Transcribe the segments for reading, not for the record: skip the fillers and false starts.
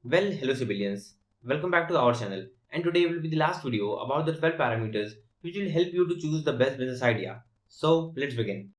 Well, hello civilians. Welcome back to our channel. And today will be the last video about the 12 parameters which will help you to choose the best business idea. So, let's begin.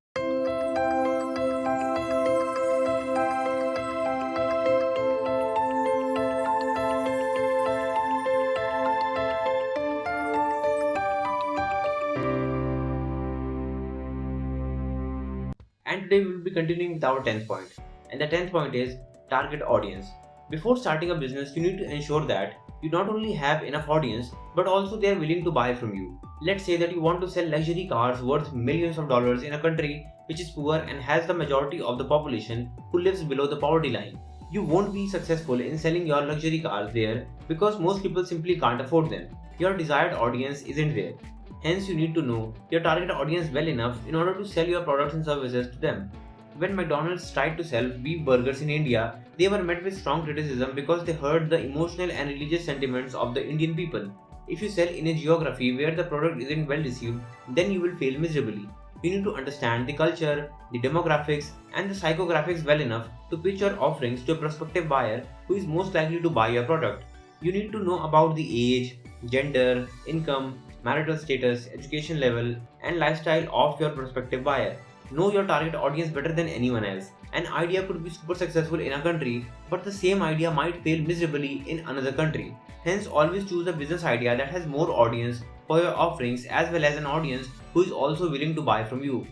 And today we will be continuing with our 10th point. And the 10th point is target audience. Before starting a business, you need to ensure that you not only have enough audience but also they are willing to buy from you. Let's say that you want to sell luxury cars worth millions of dollars in a country which is poor and has the majority of the population who lives below the poverty line. You won't be successful in selling your luxury cars there because most people simply can't afford them. Your desired audience isn't there. Hence, you need to know your target audience well enough in order to sell your products and services to them. When McDonald's tried to sell beef burgers in India, they were met with strong criticism because they hurt the emotional and religious sentiments of the Indian people. If you sell in a geography where the product isn't well received, then you will fail miserably. You need to understand the culture, the demographics, and the psychographics well enough to pitch your offerings to a prospective buyer who is most likely to buy your product. You need to know about the age, gender, income, marital status, education level, and lifestyle of your prospective buyer. Know your target audience better than anyone else. An idea could be super successful in a country, but the same idea might fail miserably in another country. Hence, always choose a business idea that has more audience for your offerings as well as an audience who is also willing to buy from you.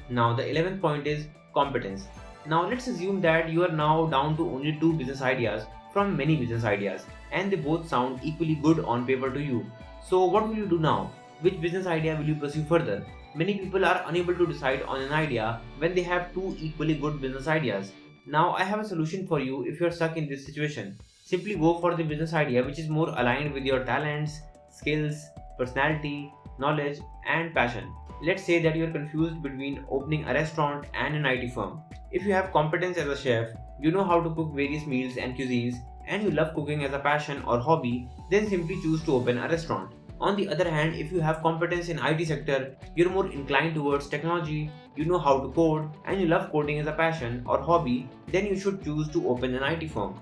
Now, the 11th point is competence. Now, let's assume that you are now down to only two business ideas from many business ideas, and they both sound equally good on paper to you. So, what will you do now? Which business idea will you pursue further? Many people are unable to decide on an idea when they have two equally good business ideas. Now, I have a solution for you if you are stuck in this situation. Simply go for the business idea which is more aligned with your talents, skills, personality, knowledge, and passion. Let's say that you are confused between opening a restaurant and an IT firm. If you have competence as a chef, you know how to cook various meals and cuisines, and you love cooking as a passion or hobby, then simply choose to open a restaurant. On the other hand, if you have competence in IT sector, you're more inclined towards technology, you know how to code, and you love coding as a passion or hobby, then you should choose to open an IT firm.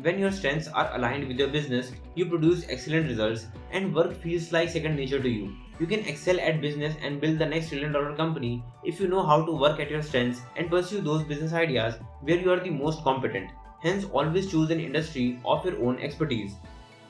When your strengths are aligned with your business, you produce excellent results and work feels like second nature to you. You can excel at business and build the next $1 trillion company if you know how to work at your strengths and pursue those business ideas where you are the most competent. Hence, always choose an industry of your own expertise.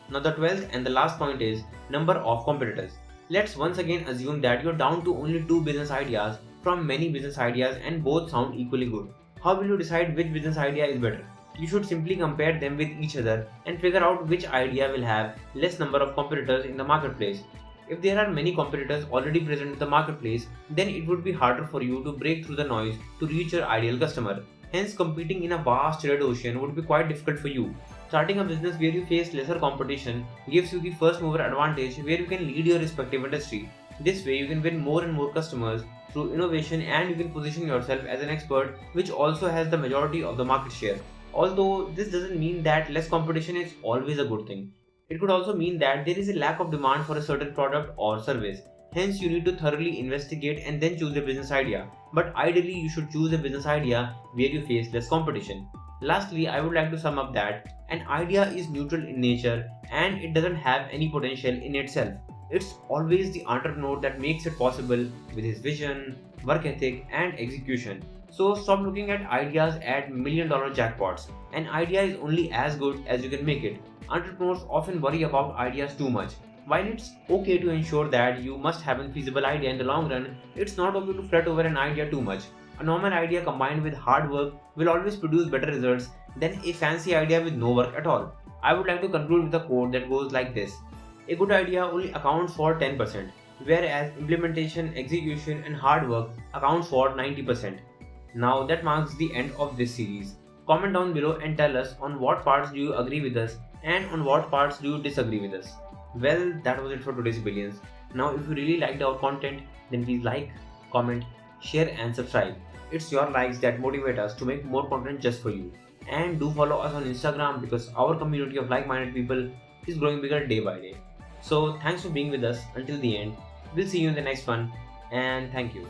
Now, the 12th and the last point is number of competitors. Let's once again assume that you're down to only two business ideas from many business ideas and both sound equally good. How will you decide which business idea is better? You should simply compare them with each other and figure out which idea will have less number of competitors in the marketplace. If there are many competitors already present in the marketplace, then it would be harder for you to break through the noise to reach your ideal customer. Hence, competing in a vast red ocean would be quite difficult for you. Starting a business where you face lesser competition gives you the first mover advantage where you can lead your respective industry. This way, you can win more and more customers through innovation and you can position yourself as an expert which also has the majority of the market share. Although this doesn't mean that less competition is always a good thing. It could also mean that there is a lack of demand for a certain product or service. Hence, you need to thoroughly investigate and then choose a business idea. But ideally, you should choose a business idea where you face less competition. Lastly, I would like to sum up that an idea is neutral in nature and it doesn't have any potential in itself. It's always the entrepreneur that makes it possible with his vision, work ethic, and execution. So stop looking at ideas at $1 million jackpots. An idea is only as good as you can make it. Entrepreneurs often worry about ideas too much. While it's okay to ensure that you must have a feasible idea in the long run, it's not okay to fret over an idea too much. A normal idea combined with hard work will always produce better results than a fancy idea with no work at all. I would like to conclude with a quote that goes like this: a good idea only accounts for 10%, whereas implementation, execution, and hard work accounts for 90%. Now that marks the end of this series. Comment down below and tell us on what parts do you agree with us and on what parts do you disagree with us. Well, that was it for today's Billions. Now, if you really liked our content, then please like, comment, share, and subscribe. It's your likes that motivate us to make more content just for you. And do follow us on Instagram because our community of like minded people is growing bigger day by day. So, thanks for being with us until the end. We'll see you in the next one, and thank you.